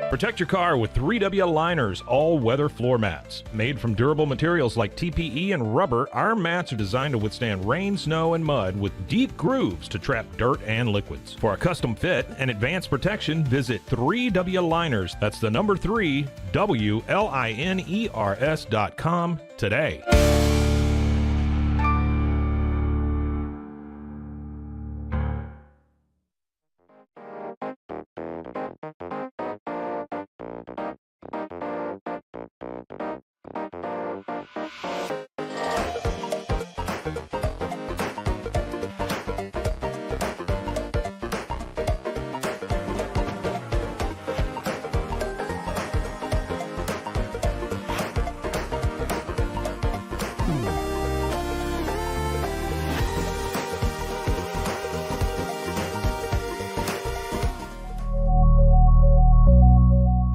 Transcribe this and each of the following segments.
Protect your car with 3W Liners all-weather floor mats. Made from durable materials like TPE and rubber, our mats are designed to withstand rain, snow, and mud with deep grooves to trap dirt and liquids. For a custom fit and advanced protection, visit 3W Liners. That's the number 3, WLINERS.com today.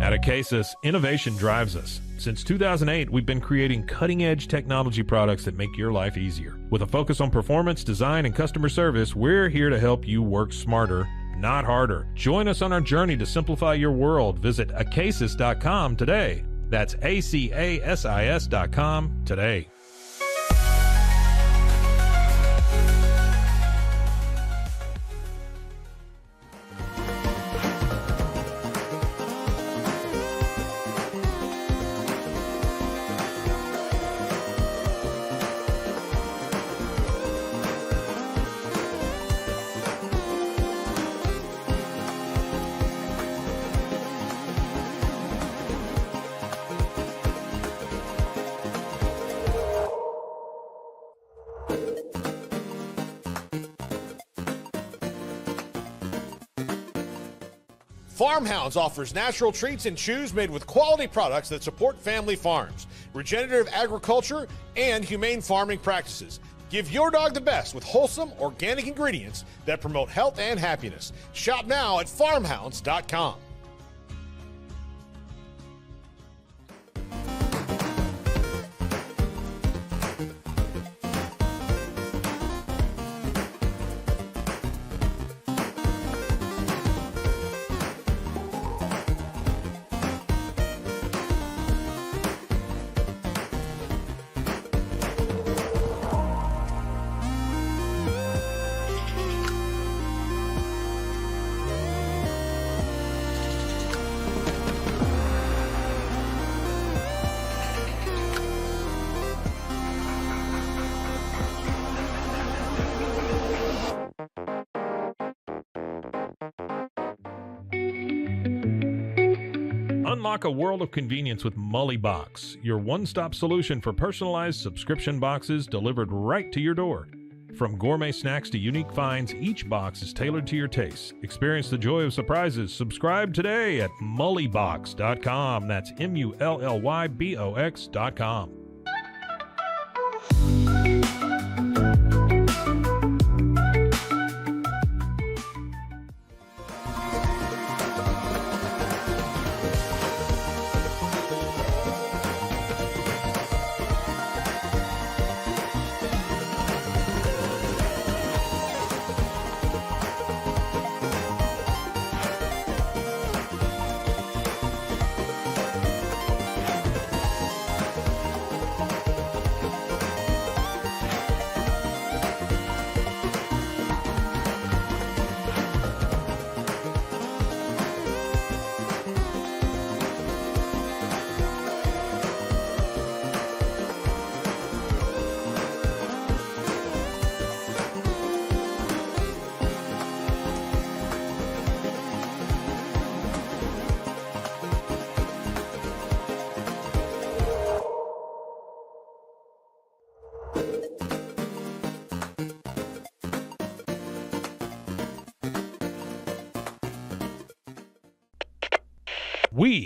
At Acasis, innovation drives us. Since 2008, we've been creating cutting-edge technology products that make your life easier. With a focus on performance, design, and customer service, we're here to help you work smarter, not harder. Join us on our journey to simplify your world. Visit Acasis.com today. That's ACASIS.com today. Farmhounds offers natural treats and chews made with quality products that support family farms, regenerative agriculture, and humane farming practices. Give your dog the best with wholesome, organic ingredients that promote health and happiness. Shop now at farmhounds.com. Unlock a world of convenience with Mully Box, your one-stop solution for personalized subscription boxes delivered right to your door. From gourmet snacks to unique finds, each box is tailored to your tastes. Experience the joy of surprises. Subscribe today at mullybox.com. That's MULLYBOX.com. We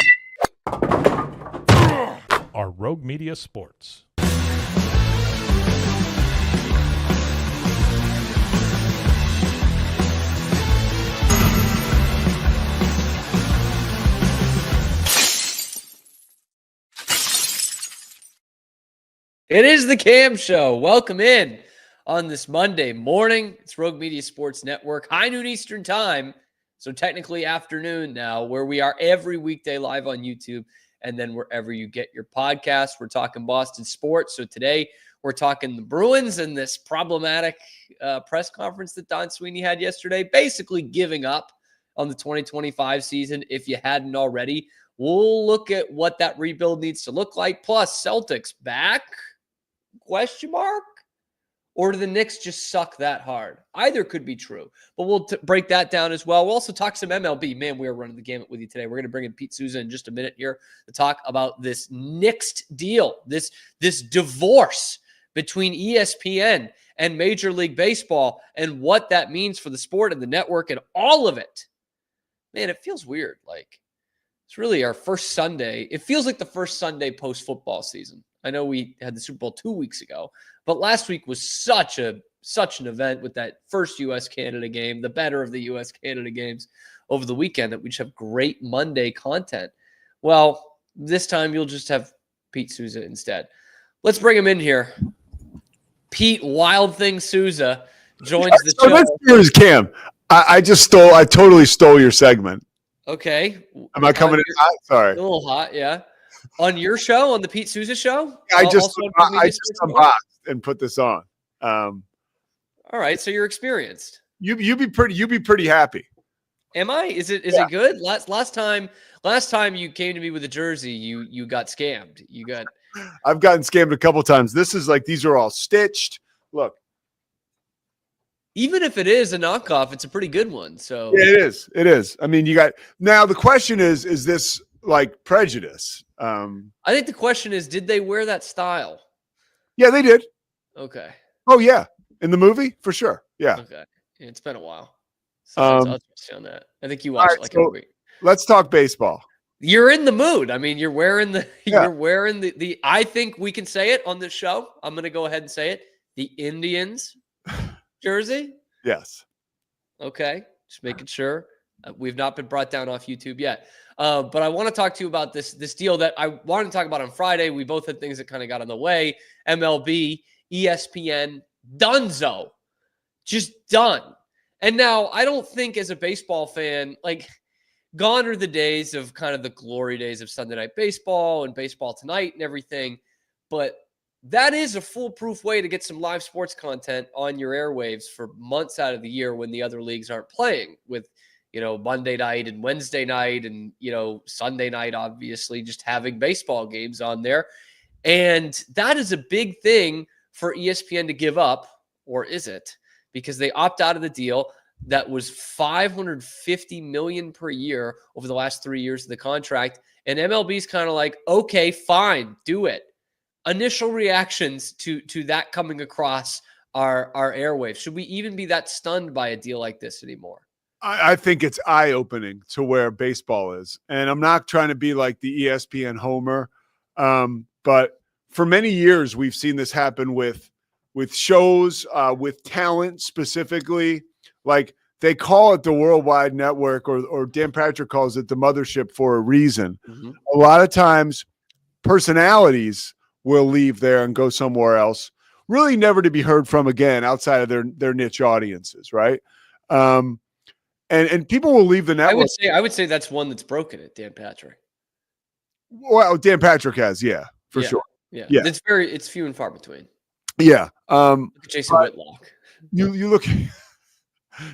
are Rogue Media Sports. It is the Cam Show. Welcome in on this Monday morning. It's Rogue Media Sports Network, high noon Eastern time. So technically afternoon now, where we are every weekday live on YouTube and then wherever you get your podcast. We're talking Boston sports. So today we're talking the Bruins and this problematic press conference that Don Sweeney had yesterday, basically giving up on the 2025 season if you hadn't already. We'll look at what that rebuild needs to look like. Plus, Celtics back? Question mark? Or do the Knicks just suck that hard? Either could be true, but we'll break that down as well. We'll also talk some MLB. Man, we are running the gamut with you today. We're going to bring in Pete Souza in just a minute here to talk about this Knicks deal, this divorce between ESPN and Major League Baseball and what that means for the sport and the network and all of it. Man, it feels weird. Like, it's really our first Sunday. It feels like the first Sunday post-football season. I know we had the Super Bowl 2 weeks ago, but last week was such an event with that first U.S.-Canada game, the better of the U.S.-Canada games over the weekend, that we just have great Monday content. Well, this time you'll just have Pete Souza instead. Let's bring him in here. Pete Wild Thing Souza joins the show. Let's hear his Cam. I totally stole your segment. Okay. Am I coming in hot? Sorry. A little hot, yeah. On your show, on the Pete Souza show? I just unboxed and put this on. All right, so you're experienced. You'd be pretty happy. Am I? Is it good? Last time you came to me with a jersey, you got scammed. I've gotten scammed a couple times. This is like, these are all stitched. Look. Even if it is a knockoff, it's a pretty good one. So yeah, it is. I mean, now the question is this like prejudice? I think the question is, did they wear that style? Yeah, they did. Okay. Oh yeah. In the movie, for sure. Yeah. Okay. Yeah, it's been a while. So I'll trust you on that. I think you watched it like a week. Let's talk baseball. You're in the mood. I mean, you're wearing the I think we can say it on this show. I'm going to go ahead and say it. The Indians jersey? Yes. Okay. Just making sure. We've not been brought down off YouTube yet. But I want to talk to you about this deal that I wanted to talk about on Friday. We both had things that kind of got in the way. MLB, ESPN, donezo. Just done. And now I don't think as a baseball fan, like, gone are the days of kind of the glory days of Sunday Night Baseball and Baseball Tonight and everything. But that is a foolproof way to get some live sports content on your airwaves for months out of the year when the other leagues aren't playing, with, Monday night and Wednesday night and, Sunday night, obviously, just having baseball games on there. And that is a big thing for ESPN to give up, or is it? Because they opt out of the deal that was $550 million per year over the last 3 years of the contract. And MLB's kind of like, okay, fine, do it. Initial reactions to that coming across our airwaves. Should we even be that stunned by a deal like this anymore? I think it's eye-opening to where baseball is. And I'm not trying to be like the ESPN homer, but for many years we've seen this happen with shows, with talent specifically. Like, they call it the Worldwide Network, or Dan Patrick calls it the mothership for a reason. Mm-hmm. A lot of times personalities will leave there and go somewhere else, really never to be heard from again outside of their niche audiences, right? And people will leave the network. I would say that's one that's broken it, Dan Patrick. Well, Dan Patrick has, for sure. Yeah. It's few and far between. Yeah. Look at Jason Whitlock. You look.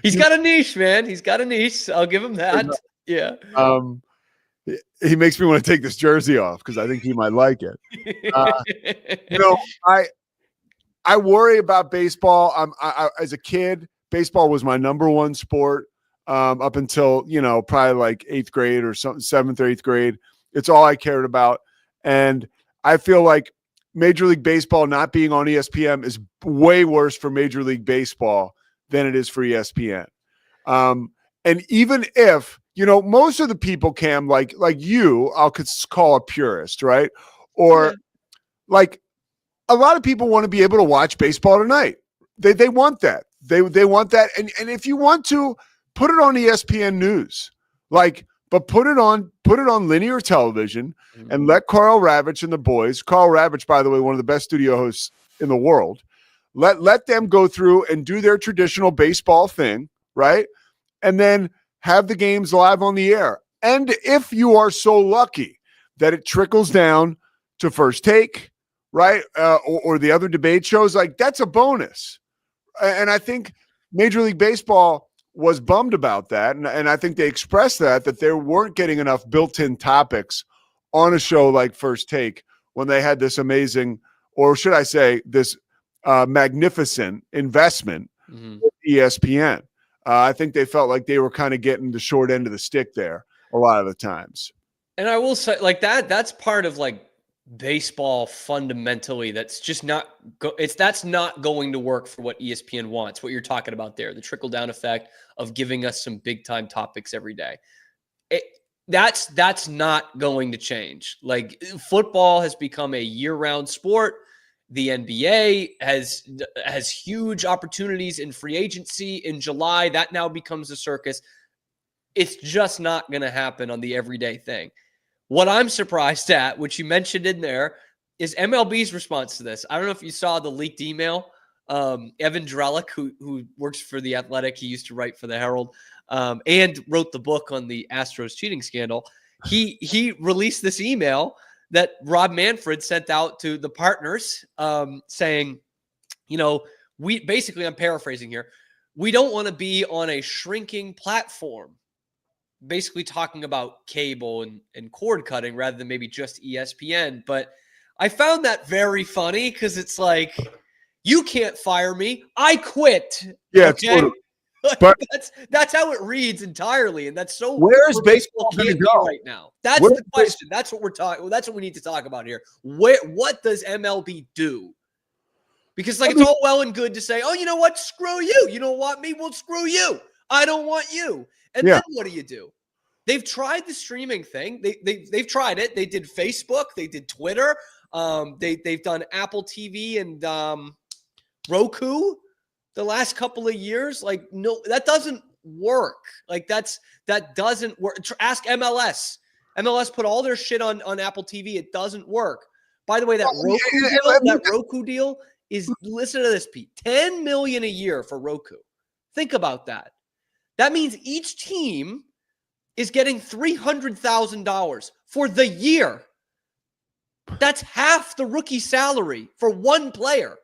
He's got a niche, man. He's got a niche. I'll give him that. Yeah. He makes me want to take this jersey off because I think he might like it. I worry about baseball. I as a kid, baseball was my number one sport up until, probably like 8th grade or something, 7th or 8th grade. It's all I cared about. And I feel like Major League Baseball not being on ESPN is way worse for Major League Baseball than it is for ESPN. And even if, most of the people, Cam, like you, I'll call a purist, right? Or like a lot of people want to be able to watch baseball tonight. They want that. They want that. And if you want to, put it on ESPN News, but put it on linear television and let Carl Ravitch and the boys, Carl Ravitch, by the way, one of the best studio hosts in the world, let them go through and do their traditional baseball thing, right? And then have the games live on the air. And if you are so lucky that it trickles down to First Take, right, or the other debate shows, like, that's a bonus. And I think Major League Baseball was bummed about that. And I think they expressed that they weren't getting enough built-in topics on a show like First Take when they had this amazing, or should I say, this magnificent investment with ESPN. I think they felt like they were kind of getting the short end of the stick there a lot of the times. And I will say, like, that's part of, like, baseball fundamentally. That's just not that's not going to work for what ESPN wants. What you're talking about there, the trickle down effect of giving us some big time topics every day. That's not going to change. Like, football has become a year-round sport. The NBA has huge opportunities in free agency in July. That now becomes a circus. It's just not going to happen on the everyday thing. What I'm surprised at, which you mentioned in there, is MLB's response to this. I don't know if you saw the leaked email. Evan Drellick, who works for The Athletic, he used to write for the Herald, and wrote the book on the Astros cheating scandal. He released this email that Rob Manfred sent out to the partners, saying, we basically, I'm paraphrasing here, we don't want to be on a shrinking platform, basically talking about cable and cord cutting rather than maybe just ESPN. But I found that very funny because it's like, you can't fire me. I quit. Yeah, okay? totally. But that's how it reads entirely, and that's so. Where is baseball going to go right now? That's the question. That's what we're talking. That's what we need to talk about here. What does MLB do? Because it's all well and good to say, oh, you know what? Screw you. You don't want me? Well, screw you. I don't want you. And then what do? They've tried the streaming thing. They've tried it. They did Facebook. They did Twitter. They've done Apple TV and Roku the last couple of years. Like, no, that doesn't work. Like, that doesn't work. Ask MLS. MLS put all their shit on Apple TV. It doesn't work. By the way, that Roku deal is, listen to this, Pete, $10 million a year for Roku. Think about that. That means each team is getting $300,000 for the year. That's half the rookie salary for one player.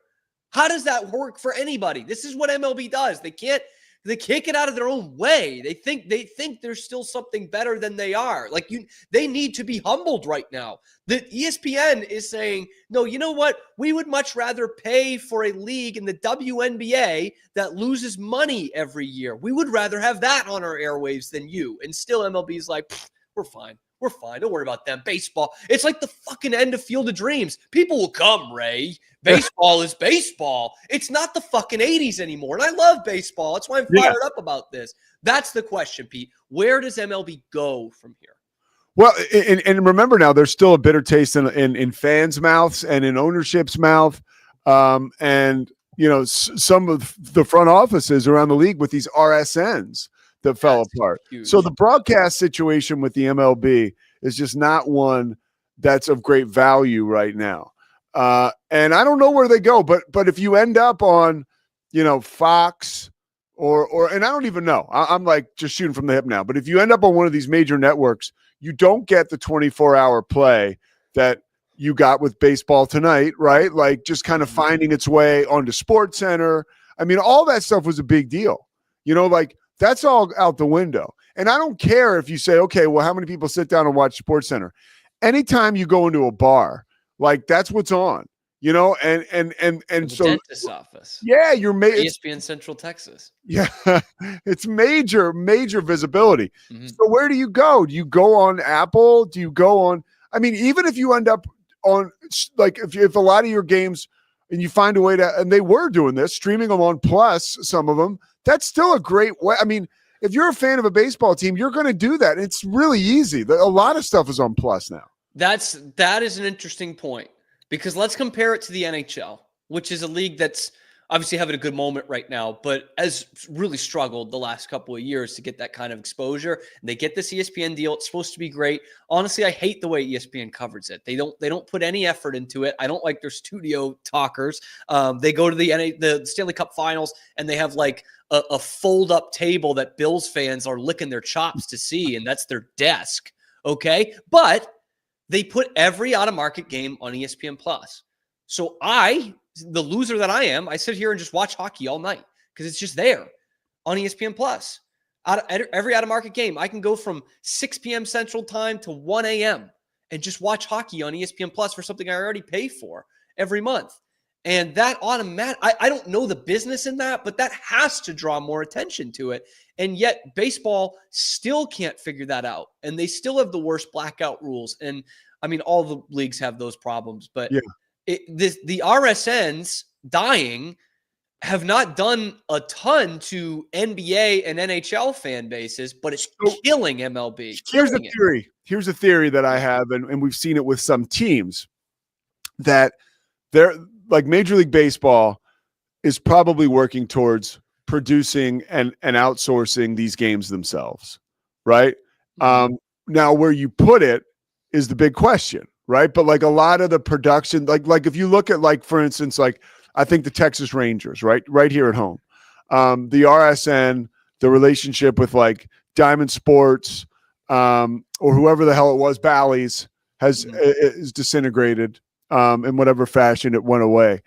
How does that work for anybody? This is what MLB does. They can't get out of their own way. They think there's still something better than they are. Like, they need to be humbled right now. The ESPN is saying, no, you know what? We would much rather pay for a league in the WNBA that loses money every year. We would rather have that on our airwaves than you. And still MLB's like, we're fine. We're fine. Don't worry about them. Baseball. It's like the fucking end of Field of Dreams. People will come, Ray. Baseball is baseball. It's not the fucking 80s anymore. And I love baseball. That's why I'm fired up about this. That's the question, Pete. Where does MLB go from here? Well, and remember now, there's still a bitter taste in fans' mouths and in ownership's mouth. And, some of the front offices around the league with these RSNs that fell apart. Huge. So the broadcast situation with the MLB is just not one that's of great value right now. And I don't know where they go, but if you end up on, Fox or and I don't even know, I'm like just shooting from the hip now, but if you end up on one of these major networks, you don't get the 24-hour play that you got with Baseball Tonight, right? Like, just kind of finding its way onto SportsCenter. I mean, all that stuff was a big deal, like, that's all out the window. And I don't care if you say, okay, well, how many people sit down and watch SportsCenter? Anytime you go into a bar, like, that's what's on, and the so dentist's office. Yeah, you're ESPN Central Texas. Yeah, it's major visibility. Mm-hmm. So where do you go? Do you go on Apple? Do you go on? I mean, even if you end up on, like, if a lot of your games and you find a way to, and they were doing this, streaming them on Plus, some of them. That's still a great way. I mean, if you're a fan of a baseball team, you're going to do that. It's really easy. A lot of stuff is on Plus now. That is an interesting point, because let's compare it to the NHL, which is a league that's obviously having a good moment right now, but has really struggled the last couple of years to get that kind of exposure. And they get this ESPN deal. It's supposed to be great. Honestly, I hate the way ESPN covers it. They don't put any effort into it. I don't like their studio talkers. They go to the Stanley Cup Finals and they have like a fold up table that Bills fans are licking their chops to see, and that's their desk. Okay, but they put every out of market game on ESPN Plus. So the loser that I am, I sit here and just watch hockey all night because it's just there on ESPN Plus. Every out-of-market game, I can go from 6 p.m. Central Time to 1 a.m. and just watch hockey on ESPN Plus for something I already pay for every month. And that I don't know the business in that, but that has to draw more attention to it. And yet baseball still can't figure that out. And they still have the worst blackout rules. And I mean, all the leagues have those problems, but the RSNs dying have not done a ton to NBA and NHL fan bases, but it's killing MLB. Here's a theory that I have, and we've seen it with some teams, that they're like Major League Baseball is probably working towards producing and outsourcing these games themselves, right? Mm-hmm. Now, where you put it is the big question, right? But like a lot of the production, like if you look at, like, for instance, like I think the Texas Rangers, right here at home, the RSN, the relationship with like Diamond Sports, or whoever the hell it was, Bally's is disintegrated in whatever fashion it went away.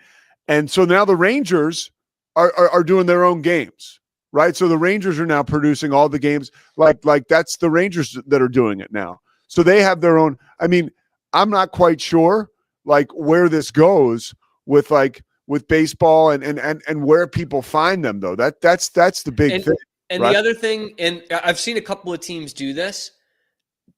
And so now the Rangers are doing their own games, right? So the Rangers are now producing all the games. Like that's the Rangers that are doing it now. So they have their own. I mean, I'm not quite sure like where this goes with baseball and where people find them though. That's the big thing. And right? The other thing, and I've seen a couple of teams do this.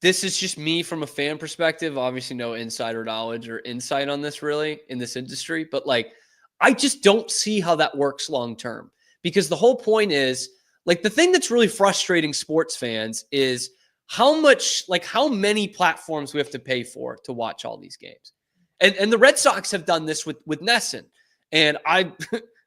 This is just me from a fan perspective. Obviously, no insider knowledge or insight on this really in this industry, but like I just don't see how that works long term, because the whole point is like the thing that's really frustrating sports fans is how many platforms we have to pay for to watch all these games. And the Red Sox have done this with NESN. And I,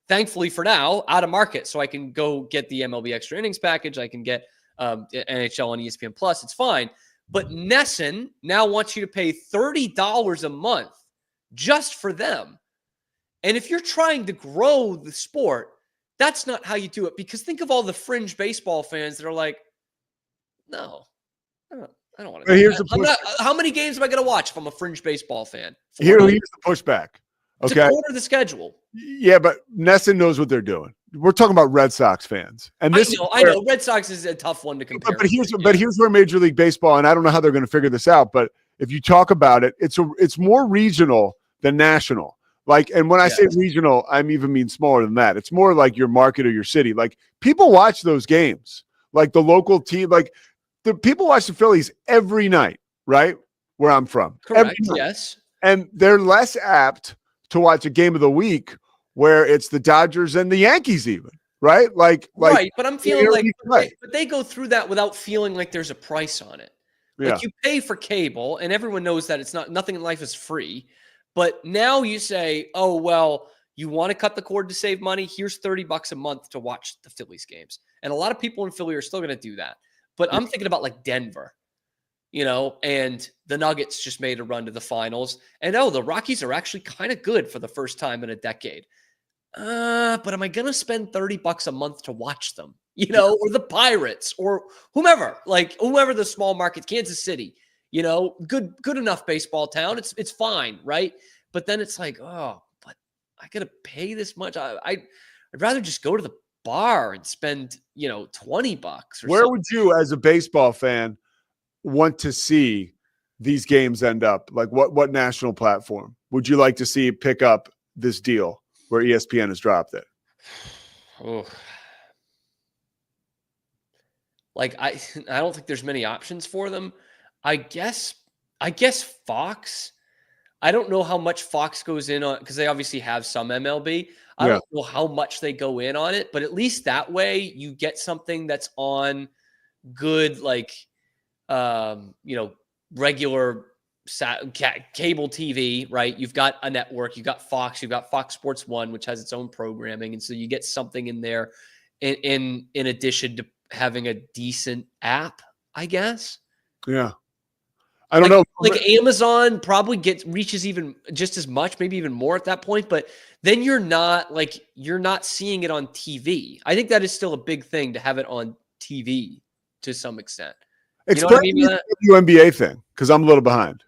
thankfully for now, out of market. So I can go get the MLB Extra Innings package. I can get NHL on ESPN Plus. It's fine. But NESN now wants you to pay $30 a month just for them. And if you're trying to grow the sport, that's not how you do it. Because think of all the fringe baseball fans that are like, no, I don't want to do that. How many games am I going to watch if I'm a fringe baseball fan? Here's the pushback. It's okay. a quarter of the schedule. Yeah, but NESN knows what they're doing. We're talking about Red Sox fans. And I know. Red Sox is a tough one to compare. But here's where Major League Baseball, and I don't know how they're going to figure this out, but if you talk about it, it's more regional than national. Like, and when I say regional, I even mean smaller than that. It's more like your market or your city. Like, people watch those games. Like the local team, like the people watch the Phillies every night, right? Where I'm from. Correct. Yes. And they're less apt to watch a game of the week where it's the Dodgers and the Yankees even, right? Like right, but I'm feeling like but they go through that without feeling like there's a price on it. Like you pay for cable and everyone knows that it's nothing in life is free. But now you say, "Oh, well, you want to cut the cord to save money? Here's $30 a month to watch the Phillies games." And a lot of people in Philly are still going to do that. But I'm thinking about like Denver. And the Nuggets just made a run to the finals. And the Rockies are actually kind of good for the first time in a decade. But am I going to spend $30 a month to watch them? Or the Pirates or whomever the small market, Kansas City, good enough baseball town. It's fine. Right. But then it's like, but I got to pay this much. I'd rather just go to the bar and spend, $20 or Where something. Would you, as a baseball fan, want to see these games end up? Like what national platform would you like to see pick up this deal where ESPN has dropped it? Oh. Like I don't think there's many options for them. I guess Fox. I don't know how much Fox goes in on, because they obviously have some MLB. I don't know how much they go in on it, but at least that way you get something that's on good, regular cable TV, right? You've got a network, you've got Fox Sports 1, which has its own programming. And so you get something in there in addition to having a decent app, I guess. Yeah. I don't know. Like Amazon probably reaches even just as much, maybe even more at that point, but then you're not seeing it on TV. I think that is still a big thing to have it on TV to some extent. Explain to me the WNBA thing, because I'm a little behind.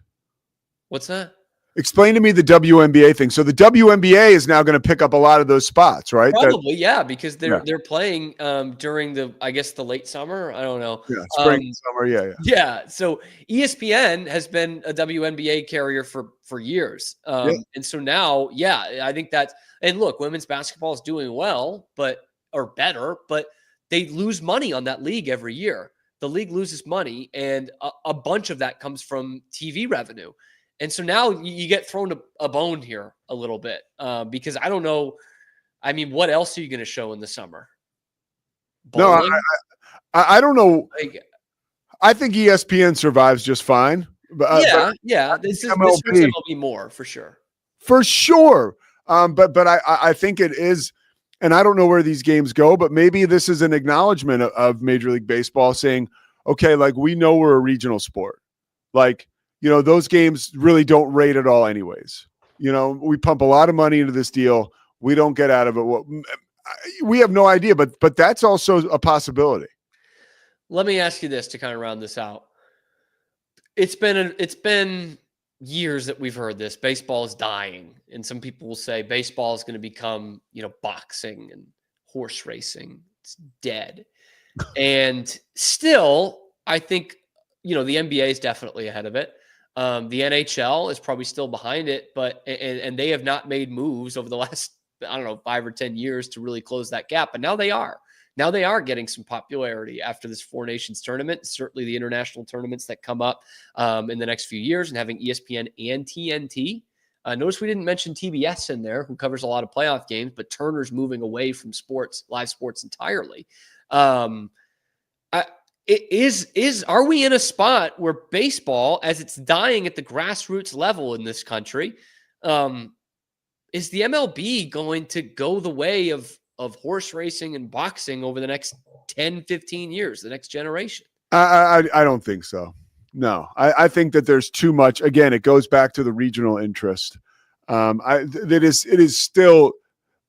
What's that? Explain to me the WNBA thing. So the WNBA is now going to pick up a lot of those spots, right? Probably, yeah, because they're playing during the late summer. I don't know. Yeah, spring, summer, yeah. Yeah. So ESPN has been a WNBA carrier for years, and so now, I think that's. And look, women's basketball is doing well, or better, but they lose money on that league every year. The league loses money, and a bunch of that comes from TV revenue. And so now you get thrown a bone here a little bit because I don't know. I mean, what else are you going to show in the summer? Bowling? No, I don't know. I think ESPN survives just fine. But, this is MLB more for sure. For sure. But I think it is, and I don't know where these games go, but maybe this is an acknowledgement of Major League Baseball saying, okay, like we know we're a regional sport. Like, those games really don't rate at all anyways. We pump a lot of money into this deal. We don't get out of it. We have no idea, but that's also a possibility. Let me ask you this to kind of round this out. It's been years that we've heard this. Baseball is dying. And some people will say baseball is going to become, boxing and horse racing. It's dead. And still, I think, the NBA is definitely ahead of it. The NHL is probably still behind it, but and they have not made moves over the last, 5 or 10 years to really close that gap. But now they are. Now they are getting some popularity after this Four Nations tournament, certainly the international tournaments that come up in the next few years, and having ESPN and TNT. Notice we didn't mention TBS in there, who covers a lot of playoff games, but Turner's moving away from live sports entirely. Are we in a spot where baseball, as it's dying at the grassroots level in this country, is the MLB going to go the way of horse racing and boxing over the next 10, 15 years, the next generation? I don't think so. No, I think that there's too much. Again, it goes back to the regional interest. It is still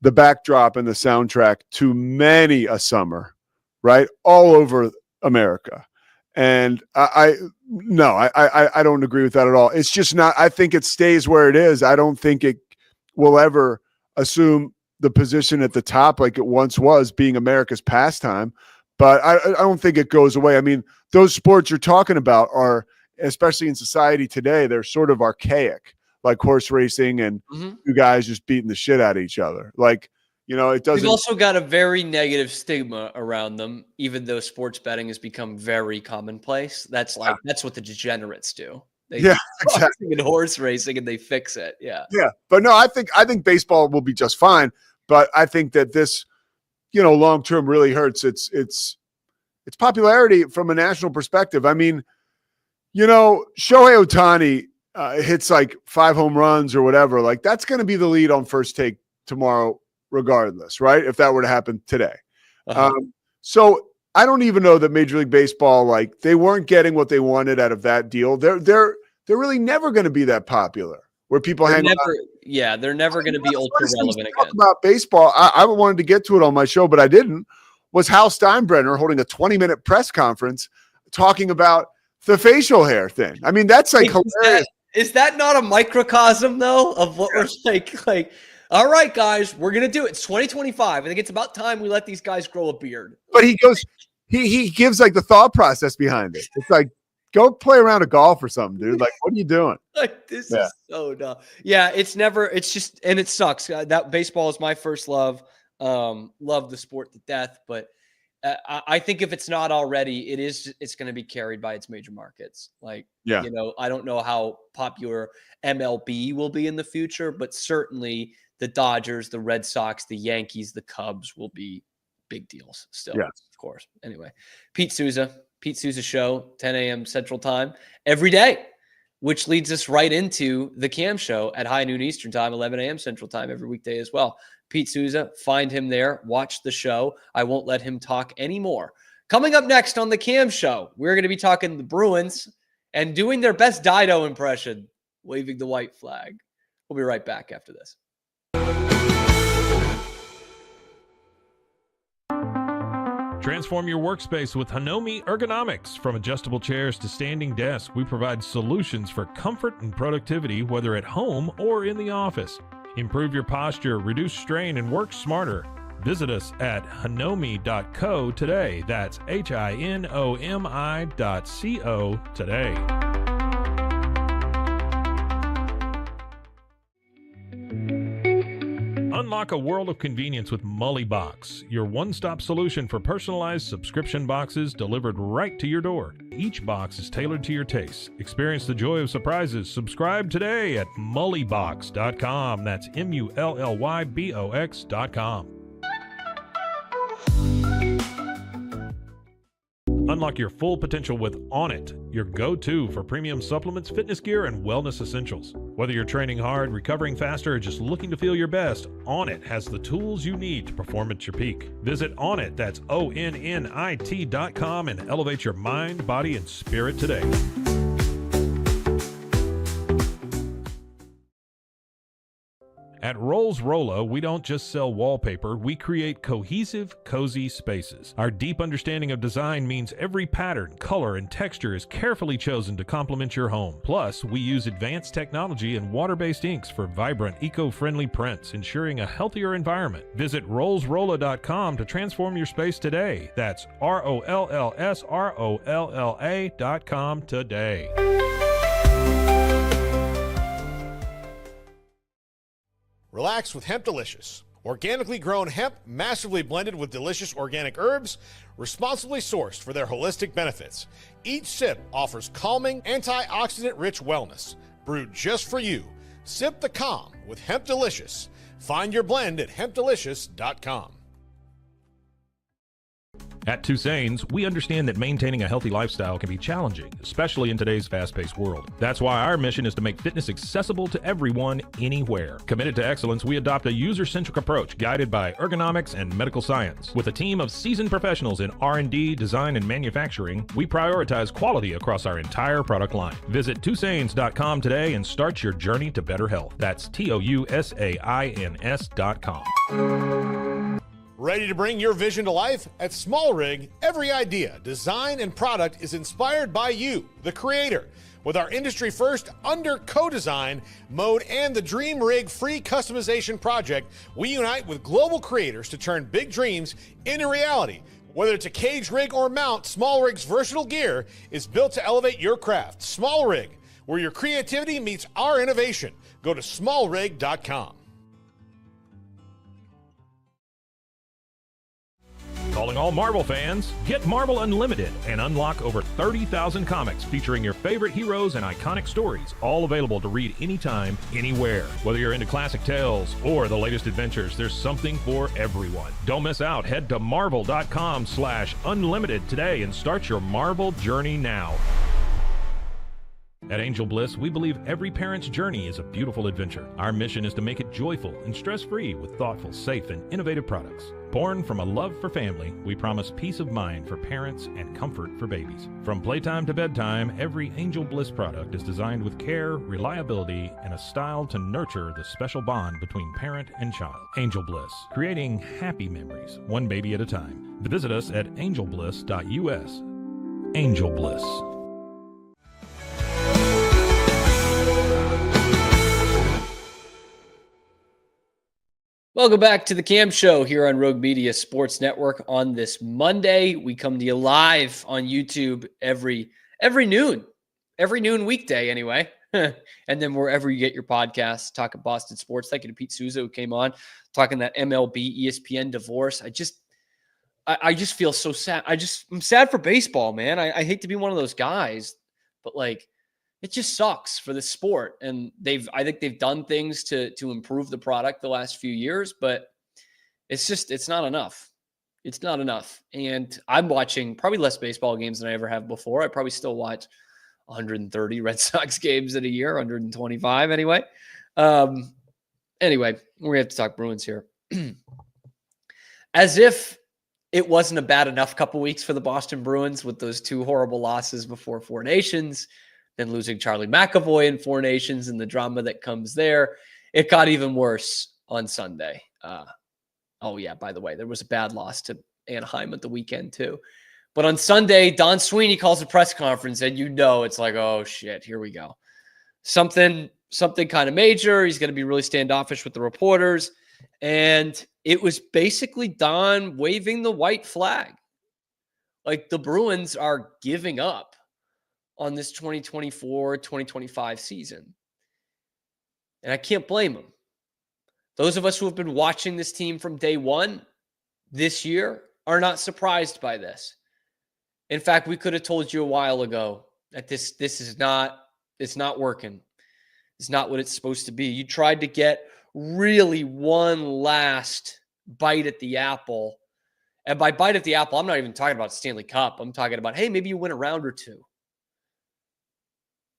the backdrop and the soundtrack to many a summer, right? All over America. And I don't agree with that at all. It's just not, I think it stays where it is. I don't think it will ever assume the position at the top like it once was, being America's pastime. But I don't think it goes away. I mean, those sports you're talking about are, especially in society today, they're sort of archaic, like horse racing and you guys just beating the shit out of each other. Like, it doesn't. We've also got a very negative stigma around them, even though sports betting has become very commonplace. That's what the degenerates do. Exactly. In horse racing and they fix it. Yeah. But no, I think baseball will be just fine. But I think that this, long term really hurts its popularity from a national perspective. I mean, Shohei Ohtani hits like 5 home runs or whatever. Like that's going to be the lead on First Take tomorrow, regardless, right? If that were to happen today. So I don't even know that Major League Baseball, like they weren't getting what they wanted out of that deal. They're really never going to be that popular where people hang out. Yeah, they're never going to be ultra relevant again. Talk about baseball. I wanted to get to it on my show, but I didn't. Was Hal Steinbrenner holding a 20-minute press conference talking about the facial hair thing? I mean, that's like hilarious. Is that not a microcosm though of what we're like? All right, guys, we're going to do it. It's 2025. I think it's about time we let these guys grow a beard. But he gives like the thought process behind it. It's like, go play around a golf or something, dude. Like, what are you doing? Like, this is so dumb. Yeah, it's just, and it sucks. That baseball is my first love. Love the sport to death. But I think if it's not already, it's going to be carried by its major markets. Like, I don't know how popular MLB will be in the future, but certainly the Dodgers, the Red Sox, the Yankees, the Cubs will be big deals still, of course. Anyway, Pete Souza Show, 10 a.m. Central Time every day. which leads us right into the Cam Show at high noon Eastern time, 11 a.m. Central time every weekday as well. Pete Souza, find him there. Watch the show. I won't let him talk anymore. Coming up next on the Cam Show, we're going to be talking the Bruins and doing their best Dido impression, waving the white flag. We'll be right back after this. Transform your workspace with Hanomi Ergonomics. From adjustable chairs to standing desks, we provide solutions for comfort and productivity, whether at home or in the office. Improve your posture, reduce strain, and work smarter. Visit us at hanomi.co today. That's HINOMI.co today. Unlock a world of convenience with Mullybox, your one-stop solution for personalized subscription boxes delivered right to your door. Each box is tailored to your tastes. Experience the joy of surprises. Subscribe today at mullybox.com. That's MULLYBOX.com. Unlock your full potential with On It, your go-to for premium supplements, fitness gear, and wellness essentials. Whether you're training hard, recovering faster, or just looking to feel your best, On It has the tools you need to perform at your peak. Visit Onnit, that's ONNIT.com, and elevate your mind, body, and spirit today. At Rolls Rolo, we don't just sell wallpaper, we create cohesive, cozy spaces. Our deep understanding of design means every pattern, color, and texture is carefully chosen to complement your home. Plus, we use advanced technology and water-based inks for vibrant, eco-friendly prints, ensuring a healthier environment. Visit rollsrolla.com to transform your space today. That's ROLLSROLLA.com today. Relax with Hemp Delicious. Organically grown hemp, massively blended with delicious organic herbs, responsibly sourced for their holistic benefits. Each sip offers calming, antioxidant-rich wellness, brewed just for you. Sip the calm with Hemp Delicious. Find your blend at hempdelicious.com. At Tusane's, we understand that maintaining a healthy lifestyle can be challenging, especially in today's fast-paced world. That's why our mission is to make fitness accessible to everyone, anywhere. Committed to excellence, we adopt a user-centric approach guided by ergonomics and medical science. With a team of seasoned professionals in R&D, design, and manufacturing, we prioritize quality across our entire product line. Visit Tusains.com today and start your journey to better health. That's TOUSAINS.com. Ready to bring your vision to life? At Small Rig, every idea, design, and product is inspired by you, the creator. With our industry-first under co-design mode and the Dream Rig free customization project, we unite with global creators to turn big dreams into reality. Whether it's a cage rig or mount, Small Rig's versatile gear is built to elevate your craft. Small Rig, where your creativity meets our innovation. Go to smallrig.com. Calling all Marvel fans, get Marvel Unlimited and unlock over 30,000 comics featuring your favorite heroes and iconic stories, all available to read anytime, anywhere. Whether you're into classic tales or the latest adventures, there's something for everyone. Don't miss out. Head to marvel.com/unlimited today and start your Marvel journey now. At Angel Bliss, we believe every parent's journey is a beautiful adventure. Our mission is to make it joyful and stress-free with thoughtful, safe, and innovative products. Born from a love for family, we promise peace of mind for parents and comfort for babies. From playtime to bedtime, every Angel Bliss product is designed with care, reliability, and a style to nurture the special bond between parent and child. Angel Bliss, creating happy memories, one baby at a time. Visit us at angelbliss.us. Angel Bliss. Welcome back to the Cam Show here on Rogue Media Sports Network. On this Monday, we come to you live on YouTube every noon weekday anyway. And then wherever you get your podcasts, talking Boston sports. Thank you to Pete Souza who came on talking that MLB ESPN divorce. I just feel so sad. I'm sad for baseball, man. I hate to be one of those guys, but like, it just sucks for the sport. And I think they've done things to improve the product the last few years, but it's not enough. It's not enough. And I'm watching probably less baseball games than I ever have before. I probably still watch 130 Red Sox games in a year, 125 anyway. Anyway, we're going to have to talk Bruins here. As if it wasn't a bad enough couple weeks for the Boston Bruins with those 2 horrible losses before Four Nations, then losing Charlie McAvoy in Four Nations and the drama that comes there. It got even worse on Sunday. Oh, yeah, by the way, there was a bad loss to Anaheim at the weekend too. But on Sunday, Don Sweeney calls a press conference and it's like, oh, shit, here we go. Something kind of major. He's going to be really standoffish with the reporters. And it was basically Don waving the white flag. Like the Bruins are giving up on this 2024-2025 season. And I can't blame them. Those of us who have been watching this team from day one this year are not surprised by this. In fact, we could have told you a while ago that this is not, it's not working. It's not what it's supposed to be. You tried to get really one last bite at the apple. And by bite at the apple, I'm not even talking about Stanley Cup. I'm talking about, hey, maybe you win a round or two.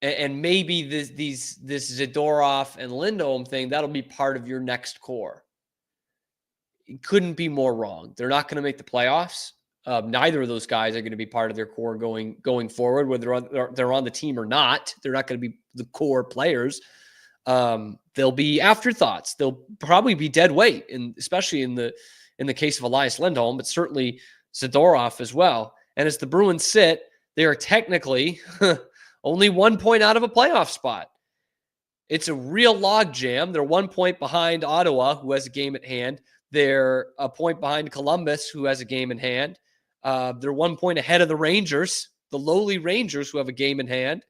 And maybe this Zadorov and Lindholm thing, that'll be part of your next core. It couldn't be more wrong. They're not going to make the playoffs. Neither of those guys are going to be part of their core going forward, whether they're on the team or not. They're not going to be the core players. They'll be afterthoughts. They'll probably be dead weight, especially in the case of Elias Lindholm, but certainly Zadorov as well. And as the Bruins sit, they are technically only 1 point out of a playoff spot. It's a real log jam. They're 1 point behind Ottawa, who has a game at hand. They're a point behind Columbus, who has a game in hand. They're 1 point ahead of the Rangers, the lowly Rangers, who have a game in hand.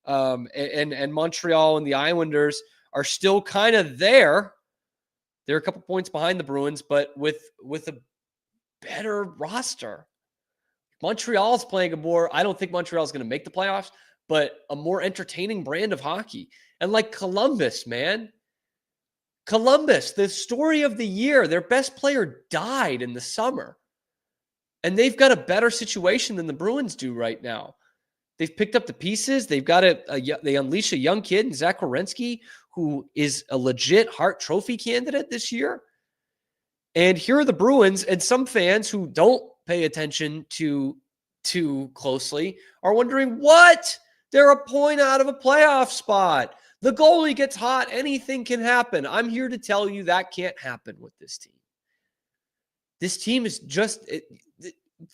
And Montreal and the Islanders are still kind of there. They're a couple points behind the Bruins, but with a better roster. Montreal's playing I don't think Montreal's going to make the playoffs, but a more entertaining brand of hockey. And like Columbus, man. Columbus, the story of the year, their best player died in the summer. And they've got a better situation than the Bruins do right now. They've picked up the pieces. They've got they unleash a young kid in Zach Werenski, who is a legit Hart Trophy candidate this year. And here are the Bruins, and some fans who don't pay attention too closely are wondering, what? They're a point out of a playoff spot. The goalie gets hot. Anything can happen. I'm here to tell you that can't happen with this team. This team is just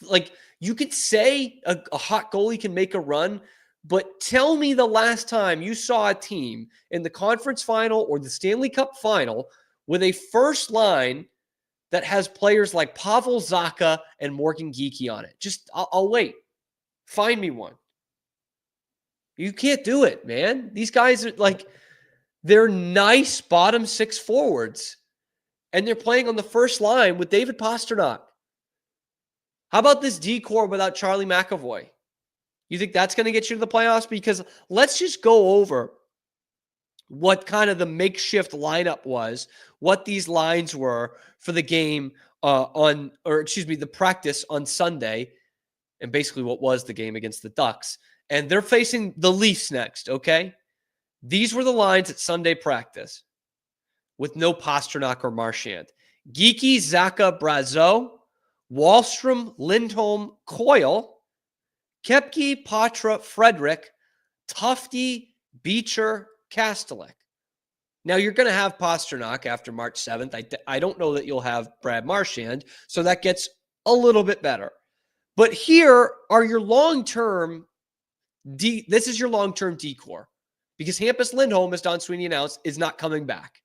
like, you could say a hot goalie can make a run, but tell me the last time you saw a team in the conference final or the Stanley Cup final with a first line that has players like Pavel Zacha and Morgan Geekie on it. Just, I'll wait. Find me one. You can't do it, man. These guys are like, they're nice bottom six forwards, and they're playing on the first line with David Pastrnak. How about this D-core without Charlie McAvoy? You think that's going to get you to the playoffs? Because let's just go over what kind of the makeshift lineup was, what these lines were for the game the practice on Sunday, and basically what was the game against the Ducks. And they're facing the Leafs next, okay? These were the lines at Sunday practice with no Pastrnak or Marchand. Geekie, Zacha, Brazeau, Wahlstrom, Lindholm, Coyle, Koepke, Patra, Frederick, Tufte, Beecher, Kastelik. Now, you're going to have Pastrnak after March 7th. I don't know that you'll have Brad Marchand, so that gets a little bit better. But here are your long-term this is your long-term D-core, because Hampus Lindholm, as Don Sweeney announced, is not coming back.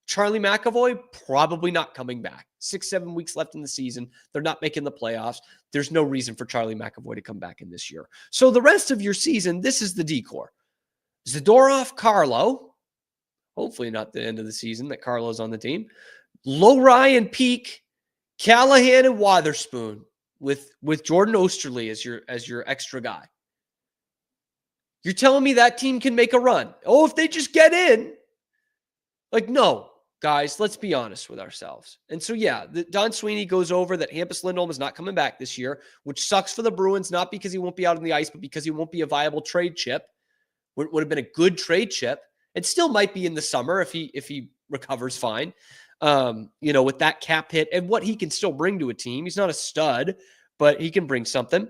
Charlie McAvoy, probably not coming back. 6-7 weeks left in the season. They're not making the playoffs. There's no reason for Charlie McAvoy to come back in this year. So the rest of your season, this is the D-core. Zadorov, Carlo. Hopefully not the end of the season that Carlo's on the team. Lowry and Peak, Callahan and Wotherspoon with Jordan Osterley as your extra guy. You're telling me that team can make a run? Oh, if they just get in. Like, no. guys, let's be honest with ourselves. And so, yeah, Don Sweeney goes over that Hampus Lindholm is not coming back this year, which sucks for the Bruins, not because he won't be out on the ice, but because he won't be a viable trade chip. Would have been a good trade chip. It still might be in the summer if he recovers fine. With that cap hit and what he can still bring to a team. He's not a stud, but he can bring something.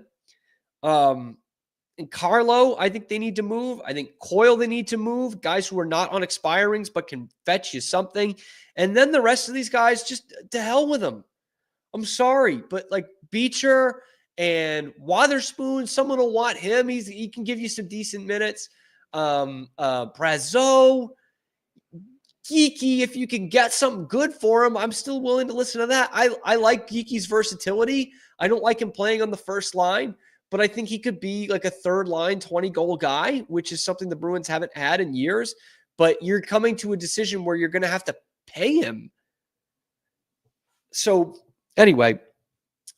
And Carlo, I think they need to move. I think Coyle, they need to move. Guys who are not on expirings but can fetch you something. And then the rest of these guys, just to hell with them. I'm sorry, but like Beecher and Wotherspoon, someone will want him. He can give you some decent minutes. Brazeau, Geeky, if you can get something good for him, I'm still willing to listen to that. I like Geeky's versatility. I don't like him playing on the first line, but I think he could be like a third line 20-goal guy, which is something the Bruins haven't had in years. But you're coming to a decision where you're going to have to pay him. So anyway,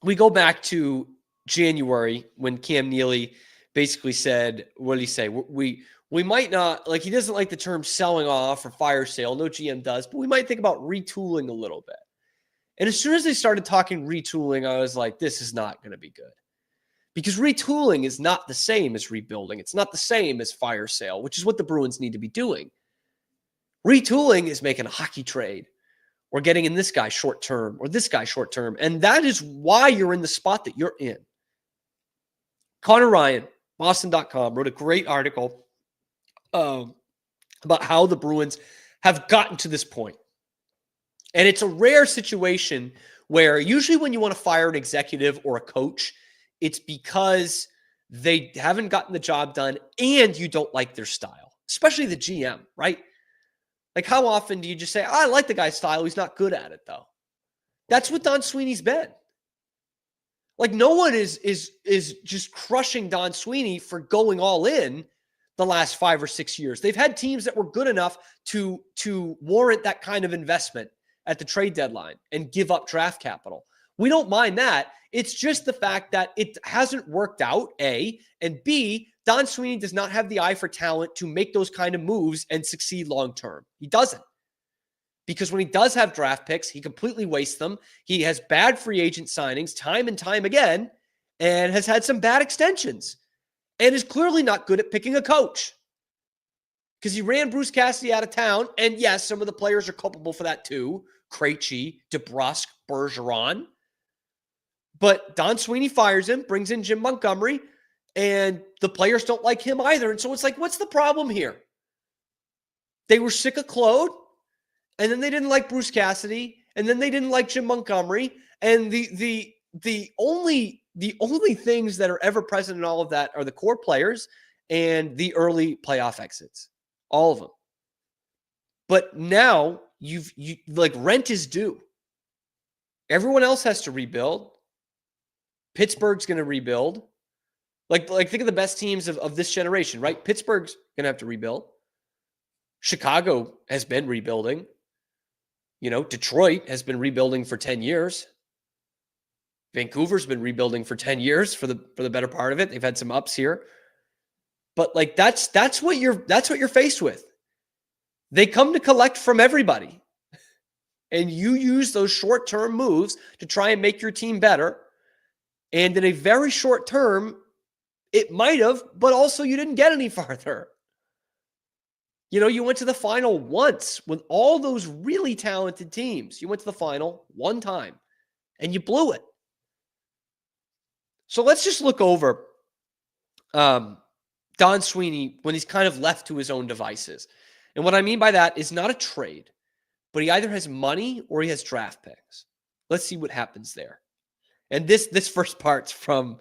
we go back to January when Cam Neely basically said, what did he say? We might not, like, he doesn't like the term selling off or fire sale. No GM does, but we might think about retooling a little bit. And as soon as they started talking retooling, I was like, this is not going to be good. Because retooling is not the same as rebuilding. It's not the same as fire sale, which is what the Bruins need to be doing. Retooling is making a hockey trade or getting in this guy short term or this guy short term. And that is why you're in the spot that you're in. Connor Ryan, Boston.com, wrote a great article about how the Bruins have gotten to this point. And it's a rare situation where usually when you want to fire an executive or a coach, it's because they haven't gotten the job done and you don't like their style, especially the GM, right? Like, how often do you just say, I like the guy's style, he's not good at it, though? That's what Don Sweeney's been. Like, no one is just crushing Don Sweeney for going all in the last 5 or 6 years. They've had teams that were good enough to warrant that kind of investment at the trade deadline and give up draft capital. We don't mind that. It's just the fact that it hasn't worked out, A, and B, Don Sweeney does not have the eye for talent to make those kind of moves and succeed long-term. He doesn't. Because when he does have draft picks, he completely wastes them. He has bad free agent signings time and time again and has had some bad extensions and is clearly not good at picking a coach because he ran Bruce Cassidy out of town. And yes, some of the players are culpable for that too. Krejci, DeBrusque, Bergeron. But Don Sweeney fires him, brings in Jim Montgomery, and the players don't like him either. And so it's like, what's the problem here? They were sick of Claude, and then they didn't like Bruce Cassidy, and then they didn't like Jim Montgomery. And the only things that are ever present in all of that are the core players and the early playoff exits. All of them. But now you like rent is due. Everyone else has to rebuild. Pittsburgh's going to rebuild. Like think of the best teams of this generation, right? Pittsburgh's going to have to rebuild. Chicago has been rebuilding. Detroit has been rebuilding for 10 years. Vancouver's been rebuilding for 10 years for the better part of it. They've had some ups here. But like that's what you're faced with. They come to collect from everybody. And you use those short-term moves to try and make your team better. And in a very short term, it might have, but also you didn't get any farther. You went to the final once with all those really talented teams. You went to the final one time and you blew it. So let's just look over Don Sweeney when he's kind of left to his own devices. And what I mean by that is not a trade, but he either has money or he has draft picks. Let's see what happens there. And this first part's from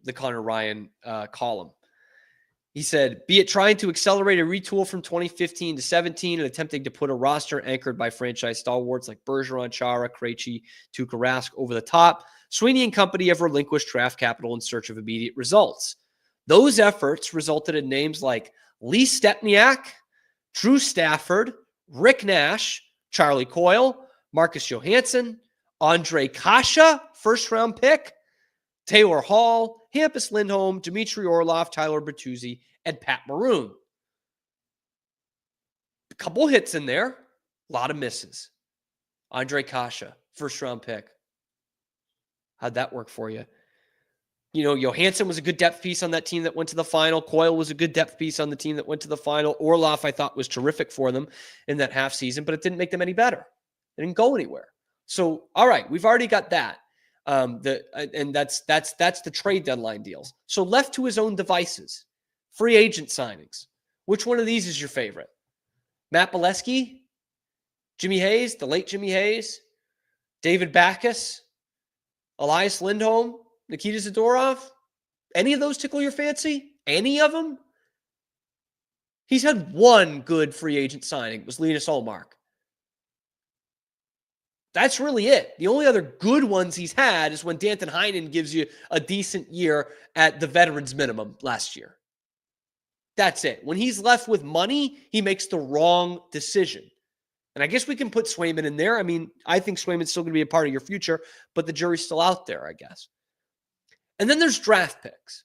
the Connor Ryan column. He said, be it trying to accelerate a retool from 2015 to 17 and attempting to put a roster anchored by franchise stalwarts like Bergeron, Chara, Krejci, Tuukka Rask over the top, Sweeney and company have relinquished draft capital in search of immediate results. Those efforts resulted in names like Lee Stepniak, Drew Stafford, Rick Nash, Charlie Coyle, Marcus Johansson, Andre Kasha, first-round pick, Taylor Hall, Hampus Lindholm, Dmitry Orlov, Tyler Bertuzzi, and Pat Maroon. A couple hits in there, A lot of misses. Andre Kasha, first-round pick. How'd that work for you? You know, Johansson was a good depth piece on that team that went to the final. Coyle was a good depth piece on the team that went to the final. Orlov, I thought, was terrific for them in that half season, but it didn't make them any better. They didn't go anywhere. So, all right, we've already got that. And that's the trade deadline deals. So left to his own devices, free agent signings. Which one of these is your favorite? Matt Bolesky, Jimmy Hayes, the late Jimmy Hayes, David Backes, Elias Lindholm, Nikita Zadorov? Any of those tickle your fancy? Any of them? He's had one good free agent signing. It was Linus Ullmark. That's really it. The only other good ones he's had is when Danton Heinen gives you a decent year at the veterans minimum last year. That's it. When he's left with money, he makes the wrong decision. And I guess we can put Swayman in there. I mean, I think Swayman's still going to be a part of your future, but the jury's still out there, I guess. And then there's draft picks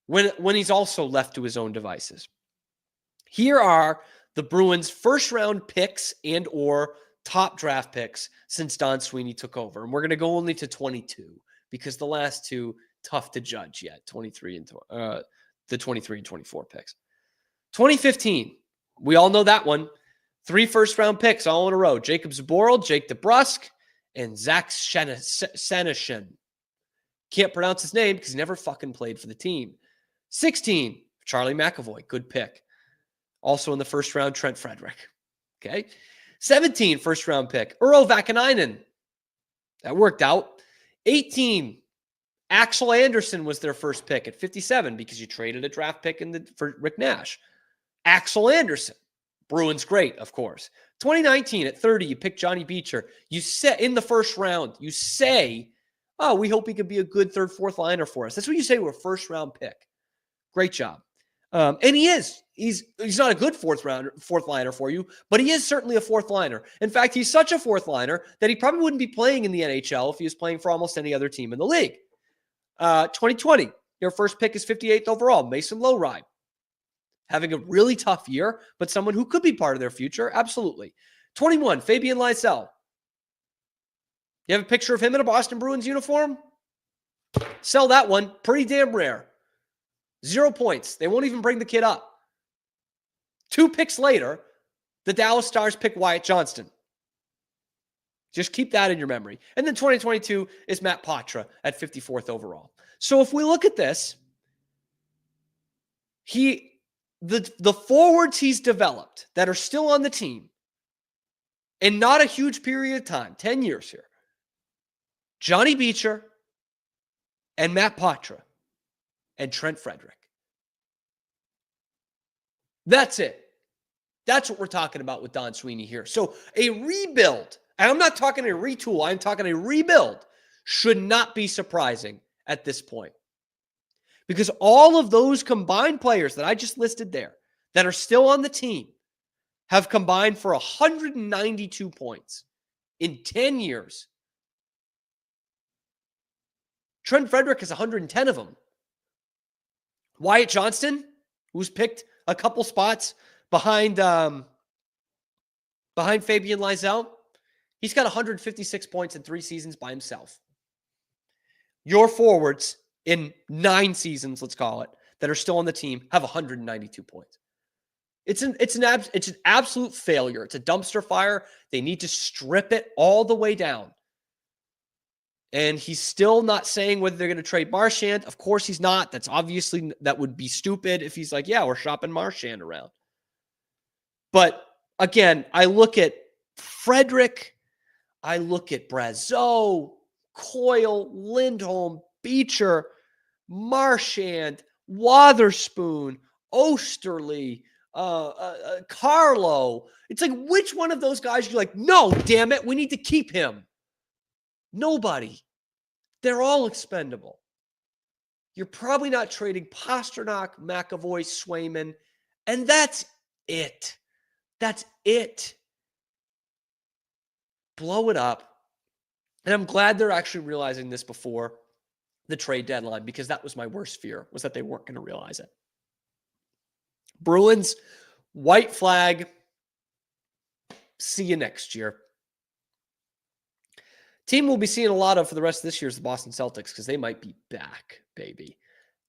when he's also left to his own devices. Here are the Bruins' first-round picks and or top draft picks since Don Sweeney took over. And we're going to go only to 22 because the last two, tough to judge yet, the 23 and 24 picks. 2015, we all know that one. 3 first-round picks all in a row. Jacob Zboril, Jake DeBrusk, and Zach Senyshyn. Can't pronounce his name because he never fucking played for the team. 16, Charlie McAvoy, good pick. Also in the first round, Trent Frederick. Okay. 17, first-round pick, Urho Vakanainen. That worked out. 18, Axel Anderson was their first pick at 57 because you traded a draft pick for Rick Nash. Axel Anderson. Bruins great, of course. 2019 at 30, you pick Johnny Beecher. You set in the first round, you say, oh, we hope he could be a good third, fourth liner for us. That's what you say to a first-round pick. Great job. And he is. He's not a good fourth liner for you, but he is certainly a fourth liner. In fact, he's such a fourth liner that he probably wouldn't be playing in the NHL if he was playing for almost any other team in the league. 2020, your first pick is 58th overall, Mason Lowry. Having a really tough year, but someone who could be part of their future, absolutely. 21, Fabian Lysell. You have a picture of him in a Boston Bruins uniform? Sell that one. Pretty damn rare. 0 points. They won't even bring the kid up. 2 picks later, the Dallas Stars pick Wyatt Johnston. Just keep that in your memory. And then 2022 is Matt Patra at 54th overall. So if we look at this, the forwards he's developed that are still on the team, and not a huge period of time, 10 years here, Johnny Beecher and Matt Patra and Trent Frederick. That's it. That's what we're talking about with Don Sweeney here. So a rebuild, and I'm not talking a retool, I'm talking a rebuild, should not be surprising at this point. Because all of those combined players that I just listed there that are still on the team have combined for 192 points in 10 years. Trent Frederick has 110 of them. Wyatt Johnston, who's picked a couple spots behind Fabian Lysell, he's got 156 points in 3 seasons by himself. Your forwards in 9 seasons, let's call it, that are still on the team have 192 points. It's an absolute failure. It's a dumpster fire. They need to strip it all the way down. And he's still not saying whether they're going to trade Marchand. Of course he's not. That would be stupid if he's like, yeah, we're shopping Marchand around. But again, I look at Frederick, I look at Brazeau, Coyle, Lindholm, Beecher, Marchand, Wotherspoon, Osterley, Carlo. It's like, which one of those guys you're like, no, damn it, we need to keep him? Nobody. They're all expendable. You're probably not trading Pasternak, McAvoy, Swayman, and that's it. That's it. Blow it up. And I'm glad they're actually realizing this before the trade deadline, because that was my worst fear, was that they weren't going to realize it. Bruins, white flag. See you next year. Team we'll be seeing a lot of for the rest of this year is the Boston Celtics because they might be back, baby.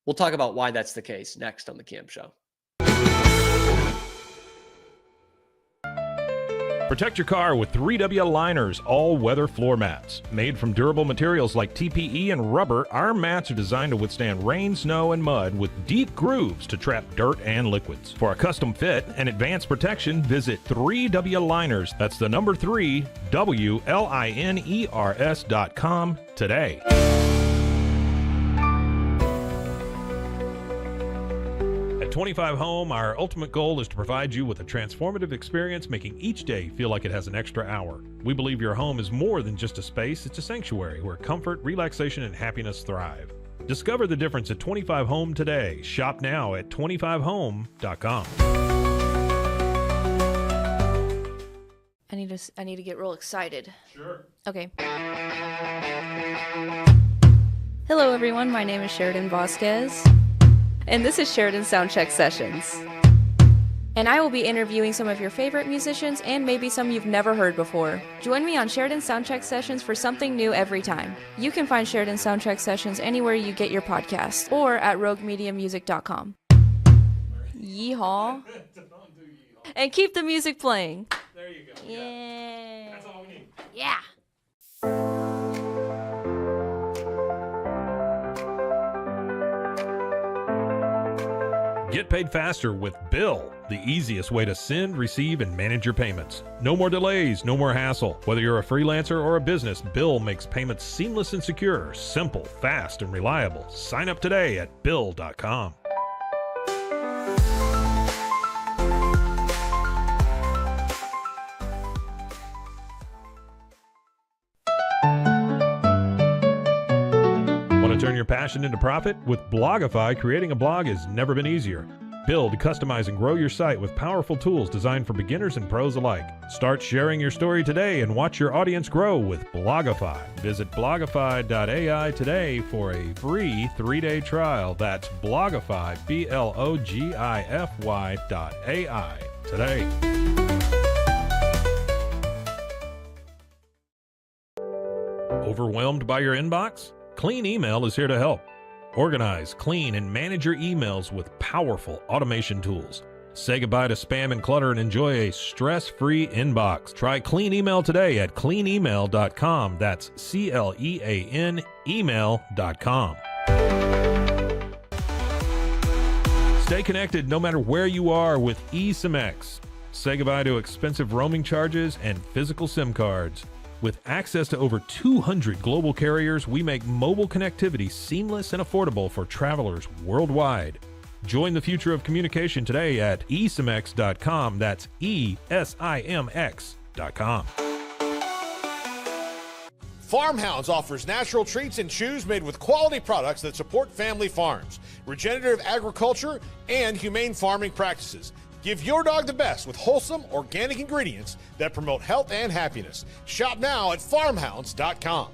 We'll talk about why that's the case next on the Cam Show. Protect your car with 3W Liners all-weather floor mats. Made from durable materials like TPE and rubber, our mats are designed to withstand rain, snow, and mud with deep grooves to trap dirt and liquids. For a custom fit and advanced protection, visit 3W Liners. That's the number 3, WLINERS.com today. At 25 Home, our ultimate goal is to provide you with a transformative experience, making each day feel like it has an extra hour. We believe your home is more than just a space, it's a sanctuary where comfort, relaxation, and happiness thrive. Discover the difference at 25 Home today. Shop now at 25home.com. I need to get real excited. Sure. Okay. Hello everyone, my name is Sheridan Vasquez. And this is Sheridan Soundcheck Sessions. And I will be interviewing some of your favorite musicians and maybe some you've never heard before. Join me on Sheridan Soundcheck Sessions for something new every time. You can find Sheridan Soundcheck Sessions anywhere you get your podcasts or at roguemediamusic.com. Yeehaw. And keep the music playing. There you go. Yeah. That's all we need. Yeah. Get paid faster with Bill, the easiest way to send, receive, and manage your payments. No more delays, no more hassle. Whether you're a freelancer or a business, Bill makes payments seamless and secure, simple, fast, and reliable. Sign up today at Bill.com. Turn your passion into profit? With Blogify, creating a blog has never been easier. Build, customize, and grow your site with powerful tools designed for beginners and pros alike. Start sharing your story today and watch your audience grow with Blogify. Visit blogify.ai today for a free 3-day trial. That's Blogify, Blogify.ai today. Overwhelmed by your inbox? Clean Email is here to help. Organize, clean, and manage your emails with powerful automation tools. Say goodbye to spam and clutter and enjoy a stress-free inbox. Try Clean Email today at cleanemail.com. That's CLEAN email.com. Stay connected no matter where you are with eSIM-X. Say goodbye to expensive roaming charges and physical SIM cards. With access to over 200 global carriers, we make mobile connectivity seamless and affordable for travelers worldwide. Join the future of communication today at eSIMX.com. That's ESIMX.com. Farmhounds offers natural treats and chews made with quality products that support family farms, regenerative agriculture, and humane farming practices. Give your dog the best with wholesome, organic ingredients that promote health and happiness. Shop now at farmhounds.com.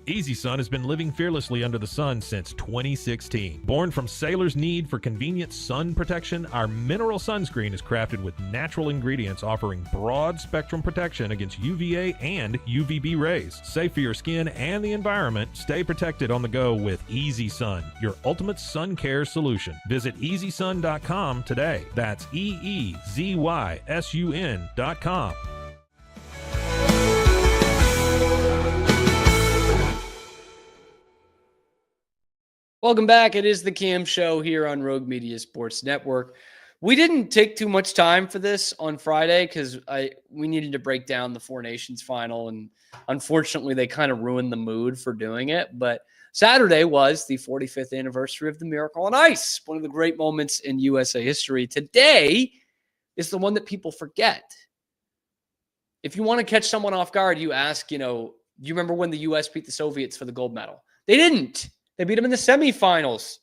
Easy Sun has been living fearlessly under the sun since 2016. Born from sailors' need for convenient sun protection, our mineral sunscreen is crafted with natural ingredients offering broad spectrum protection against UVA and UVB rays. Safe for your skin and the environment, stay protected on the go with Easy Sun, your ultimate sun care solution. Visit EasySun.com today. That's EEZYSUN.com. Welcome back. It is the Cam Show here on Rogue Media Sports Network. We didn't take too much time for this on Friday because we needed to break down the Four Nations final, and unfortunately they kind of ruined the mood for doing it. But Saturday was the 45th anniversary of the Miracle on Ice, one of the great moments in USA history. Today is the one that people forget. If you want to catch someone off guard, you ask, do you remember when the U.S. beat the Soviets for the gold medal? They didn't. They beat them in the semifinals.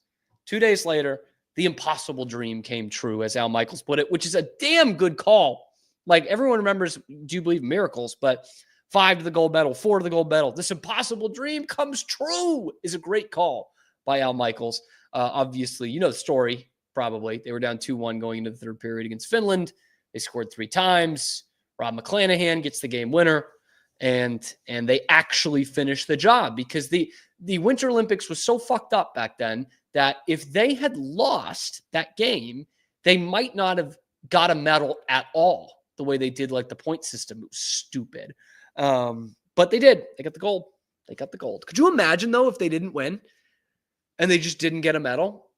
2 days later, the impossible dream came true, as Al Michaels put it, which is a damn good call. Like, everyone remembers, do you believe in miracles? But 5 to the gold medal, 4 to the gold medal. This impossible dream comes true is a great call by Al Michaels. Obviously, you know the story. probably. They were down 2-1 going into the third period against Finland. They scored 3 times. Rob McClanahan gets the game winner, and they actually finish the job, because the Winter Olympics was so fucked up back then that if they had lost that game, they might not have got a medal at all, the way they did, like the point system. It was stupid. But they did. They got the gold. They got the gold. Could you imagine, though, if they didn't win and they just didn't get a medal?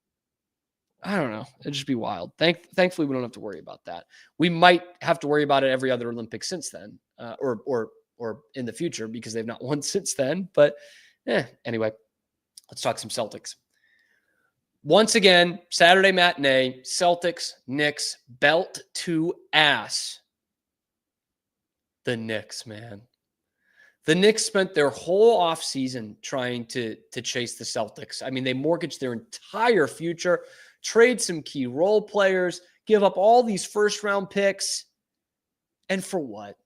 I don't know. It'd just be wild. Thankfully, we don't have to worry about that. We might have to worry about it every other Olympics since then, or in the future, because they've not won since then. But anyway, let's talk some Celtics. Once again, Saturday matinee, Celtics, Knicks, belt to ass. The Knicks, man. The Knicks spent their whole offseason trying to chase the Celtics. I mean, they mortgaged their entire future, trade some key role players, give up all these first-round picks. And for what?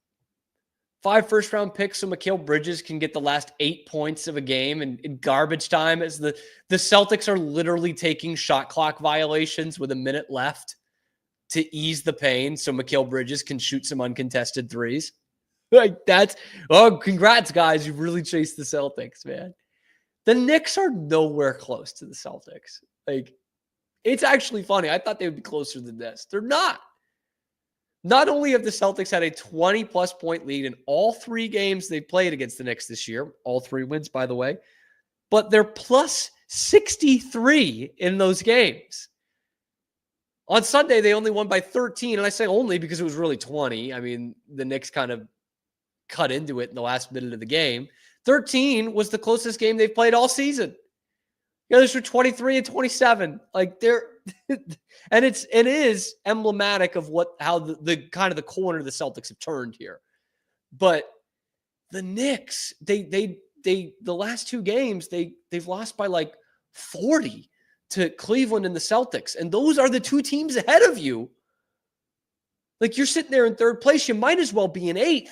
5 first-round picks so Mikal Bridges can get the last 8 points of a game in garbage time, as the Celtics are literally taking shot clock violations with a minute left to ease the pain so Mikal Bridges can shoot some uncontested threes. Like, congrats, guys. You've really chased the Celtics, man. The Knicks are nowhere close to the Celtics. Like, it's actually funny. I thought they would be closer than this. They're not. Not only have the Celtics had a 20-plus point lead in all 3 games they played against the Knicks this year, all 3 wins, by the way, but they're plus 63 in those games. On Sunday, they only won by 13, and I say only because it was really 20. I mean, the Knicks kind of cut into it in the last minute of the game. 13 was the closest game they've played all season. The others were 23 and 27. Like, they're and it is emblematic of how the kind of the corner the Celtics have turned here. But the Knicks, they the last 2 games, they've lost by like 40 to Cleveland and the Celtics. And those are the 2 teams ahead of you. Like, you're sitting there in 3rd place. You might as well be in 8th.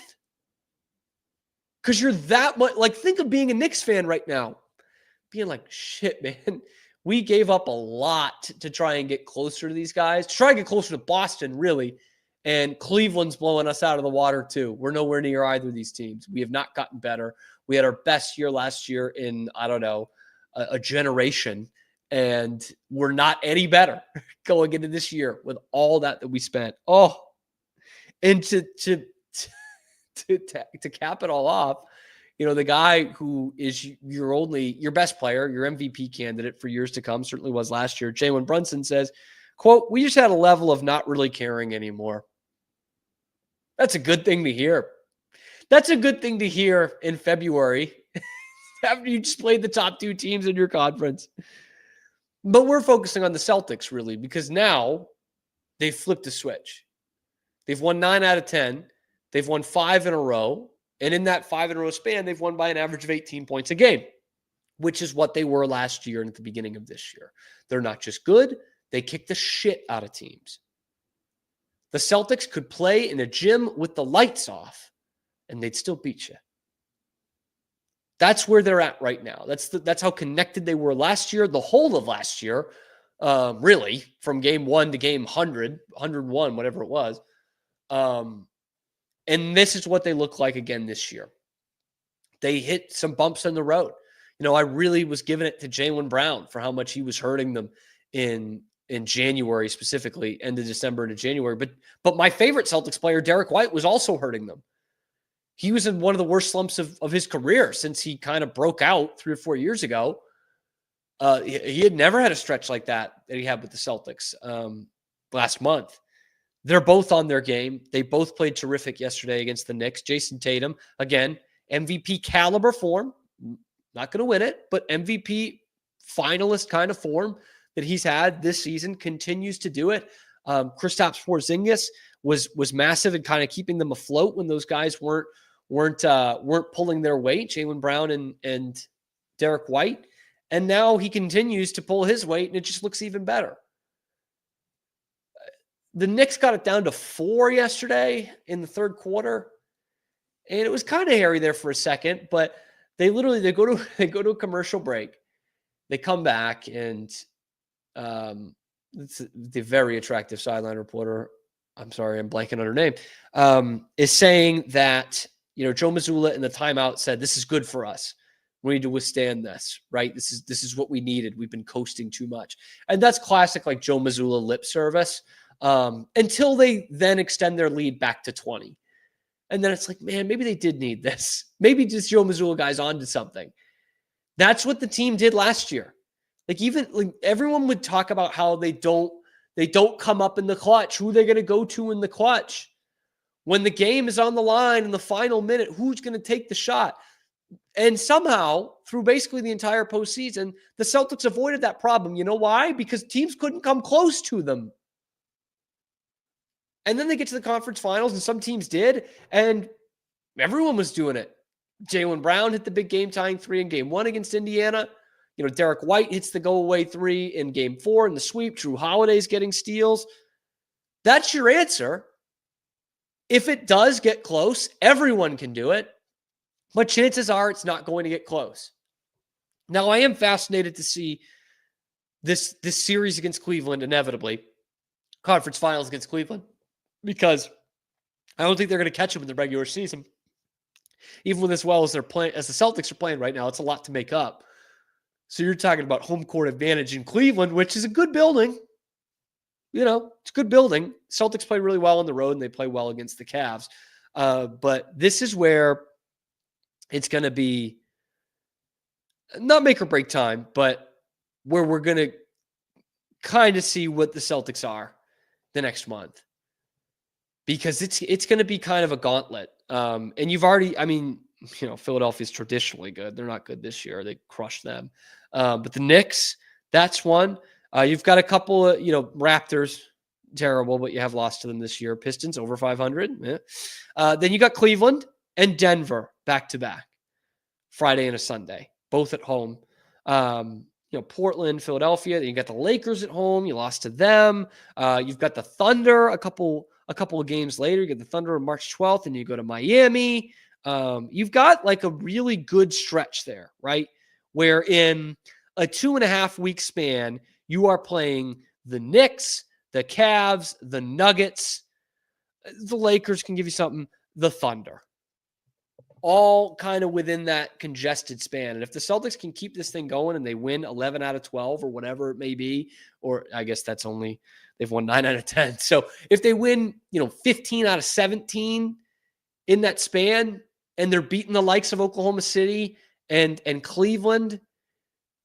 Because you're that much, like, think of being a Knicks fan right now. Being like, shit, man, we gave up a lot to try and get closer to these guys, to try and get closer to Boston, really. And Cleveland's blowing us out of the water, too. We're nowhere near either of these teams. We have not gotten better. We had our best year last year in, I don't know, a generation. And we're not any better going into this year with all that we spent. Oh, and to cap it all off, you know, the guy who is your best player, your MVP candidate for years to come, certainly was last year, Jalen Brunson, says, quote, "We just had a level of not really caring anymore." That's a good thing to hear. That's a good thing to hear in February after you just played the top 2 teams in your conference. But we're focusing on the Celtics, really, because now they've flipped the switch. They've won 9 out of 10. They've won 5 in a row. And in that 5-in-a-row span, they've won by an average of 18 points a game, which is what they were last year and at the beginning of this year. They're not just good, they kick the shit out of teams. The Celtics could play in a gym with the lights off, and they'd still beat you. That's where they're at right now. That's how connected they were last year, the whole of last year, really, from game 1 to game 100, 101, whatever it was. And this is what they look like again this year. They hit some bumps in the road. You know, I really was giving it to Jaylen Brown for how much he was hurting them in January, specifically end of December into January. But my favorite Celtics player, Derek White, was also hurting them. He was in one of the worst slumps of his career since he kind of broke out 3 or 4 years ago. He had never had a stretch like that he had with the Celtics last month. They're both on their game. They both played terrific yesterday against the Knicks. Jason Tatum, again, MVP caliber form. Not going to win it, but MVP finalist kind of form that he's had this season, continues to do it. Kristaps Porzingis was massive in kind of keeping them afloat when those guys weren't pulling their weight, Jaylen Brown and Derek White. And now he continues to pull his weight, and it just looks even better. The Knicks got it down to 4 yesterday in the 3rd quarter, and it was kind of hairy there for a second. But they go to a commercial break. They come back, and the very attractive sideline reporter, I'm sorry, I'm blanking on her name, is saying that, Joe Mazzulla in the timeout said, this is good for us. We need to withstand this, right? This is what we needed. We've been coasting too much. And that's classic, like Joe Mazzulla lip service, until they then extend their lead back to 20. And then it's like, man, maybe they did need this. Maybe just Joe Mazzulla guy's onto something. That's what the team did last year. Like everyone would talk about how they don't come up in the clutch. Who are they going to go to in the clutch? When the game is on the line in the final minute, who's going to take the shot? And somehow, through basically the entire postseason, the Celtics avoided that problem. You know why? Because teams couldn't come close to them. And then they get to the conference finals, and some teams did, and everyone was doing it. Jaylen Brown hit the big game-tying 3 in Game 1 against Indiana. Derek White hits the go-away 3 in Game 4 in the sweep. Drew Holiday's getting steals. That's your answer. If it does get close, everyone can do it. But chances are it's not going to get close. Now, I am fascinated to see this series against Cleveland, inevitably, conference finals against Cleveland, because I don't think they're going to catch them in the regular season. Even with as well as they're playing, as the Celtics are playing right now, it's a lot to make up. So you're talking about home court advantage in Cleveland, which is a good building. It's a good building. Celtics play really well on the road, and they play well against the Cavs. But this is where it's going to be not make or break time, but where we're going to kind of see what the Celtics are the next month. Because it's going to be kind of a gauntlet. And you've already, Philadelphia's traditionally good. They're not good this year. They crushed them. But the Knicks, that's one. You've got a couple of, Raptors, terrible, but you have lost to them this year. Pistons, over 500. Yeah. Then you got Cleveland and Denver back-to-back. Friday and a Sunday, both at home. Portland, Philadelphia. Then you got the Lakers at home. You lost to them. You've got the Thunder a couple of games later. You get the Thunder on March 12th, and you go to Miami. You've got like a really good stretch there, right? Where in a 2.5 week span, you are playing the Knicks, the Cavs, the Nuggets, the Lakers can give you something, the Thunder. All kind of within that congested span. And if the Celtics can keep this thing going and they win 11 out of 12 or whatever it may be, or I guess they've won 9 out of 10. So if they win, 15 out of 17 in that span, and they're beating the likes of Oklahoma City and Cleveland,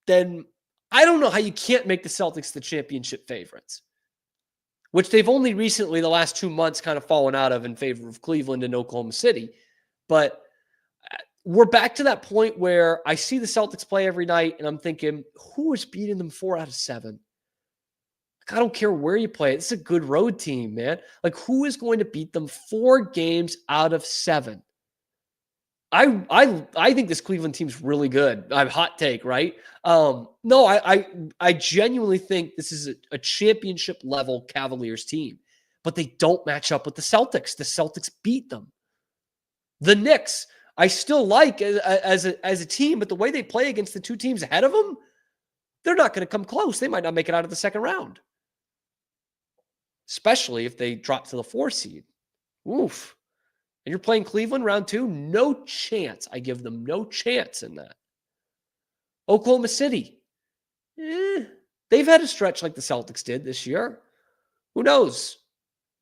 then I don't know how you can't make the Celtics the championship favorites, which they've only recently, the last 2 months, kind of fallen out of in favor of Cleveland and Oklahoma City. But we're back to that point where I see the Celtics play every night, and I'm thinking, who is beating them 4 out of 7? I don't care where you play. It's a good road team, man. Like, who is going to beat them 4 games out of 7? I think this Cleveland team's really good. I'm hot take, right? No, I genuinely think this is a championship level Cavaliers team, but they don't match up with the Celtics. The Celtics beat them. The Knicks, I still like as a team, but the way they play against the 2 teams ahead of them, they're not going to come close. They might not make it out of the second round, especially if they drop to the 4 seed. Oof. And you're playing Cleveland round 2? No chance. I give them no chance in that. Oklahoma City. They've had a stretch like the Celtics did this year. Who knows?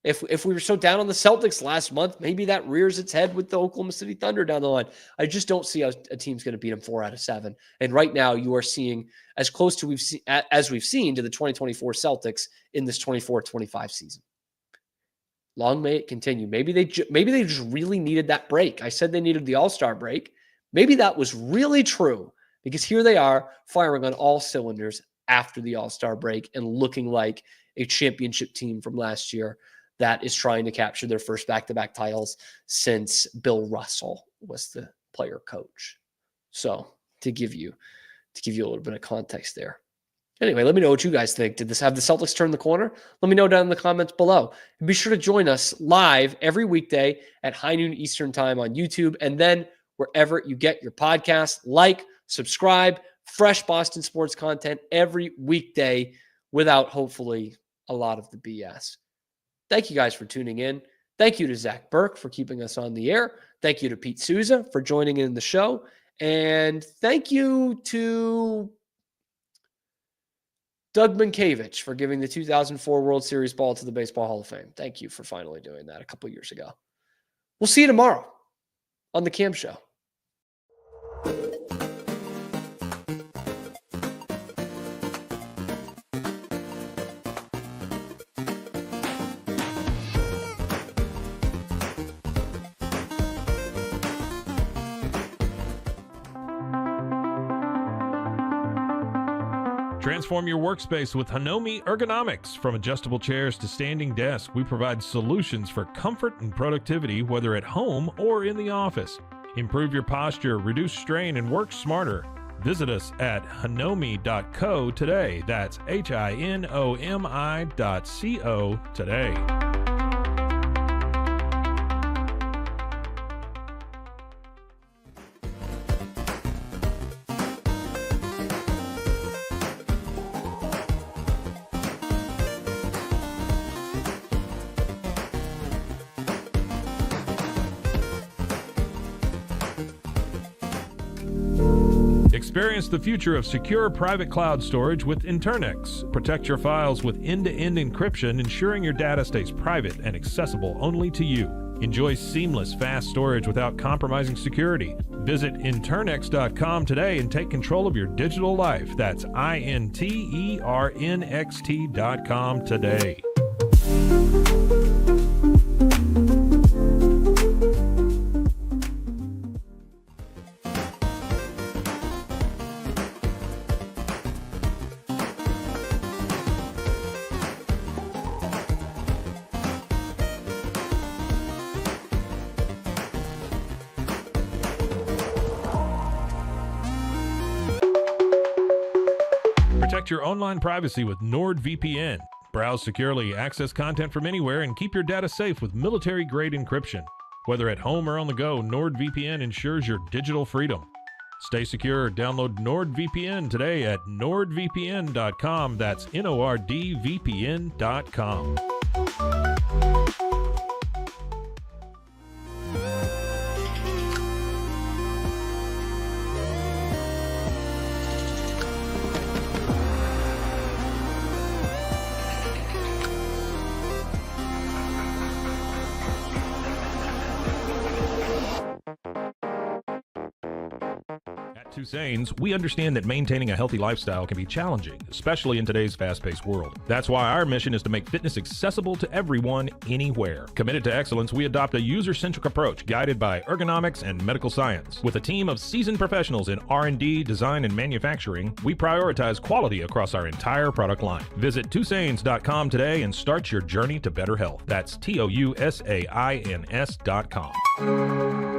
If we were so down on the Celtics last month, maybe that rears its head with the Oklahoma City Thunder down the line. I just don't see how a team's going to beat them 4 out of 7. And right now, you are seeing as close to as we've seen to the 2024 Celtics in this 24-25 season. Long may it continue. Maybe they just really needed that break. I said they needed the All-Star break. Maybe that was really true, because here they are firing on all cylinders after the All-Star break and looking like a championship team from last year that is trying to capture their first back-to-back titles since Bill Russell was the player coach. So to give you a little bit of context there. Anyway, let me know what you guys think. Did this have the Celtics turn the corner? Let me know down in the comments below. And be sure to join us live every weekday at high noon Eastern time on YouTube, and then wherever you get your podcasts. Like, subscribe, fresh Boston sports content every weekday without hopefully a lot of the BS. Thank you guys for tuning in. Thank you to Zach Burke for keeping us on the air. Thank you to Pete Souza for joining in the show. And thank you to Doug Minkiewicz for giving the 2004 World Series ball to the Baseball Hall of Fame. Thank you for finally doing that a couple years ago. We'll see you tomorrow on The Cam Show. Transform your workspace with Hanomi Ergonomics. From adjustable chairs to standing desks, we provide solutions for comfort and productivity, whether at home or in the office. Improve your posture, reduce strain, and work smarter. Visit us at hanomi.co today. That's HINOMI.co today. Experience the future of secure private cloud storage with Internex. Protect your files with end-to-end encryption, ensuring your data stays private and accessible only to you. Enjoy seamless, fast storage without compromising security. Visit Internex.com today and take control of your digital life. That's INTERNXT.com today. Protect your online privacy with NordVPN. Browse securely, access content from anywhere, and keep your data safe with military-grade encryption. Whether at home or on the go, NordVPN ensures your digital freedom. Stay secure. Download NordVPN today at nordvpn.com. That's NORDVPN.com. Tusains, we understand that maintaining a healthy lifestyle can be challenging, especially in today's fast-paced world. That's why our mission is to make fitness accessible to everyone, anywhere. Committed to excellence, we adopt a user-centric approach guided by ergonomics and medical science. With a team of seasoned professionals in R&D, design, and manufacturing, we prioritize quality across our entire product line. Visit Tusains.com today and start your journey to better health. That's TOUSAINS.com.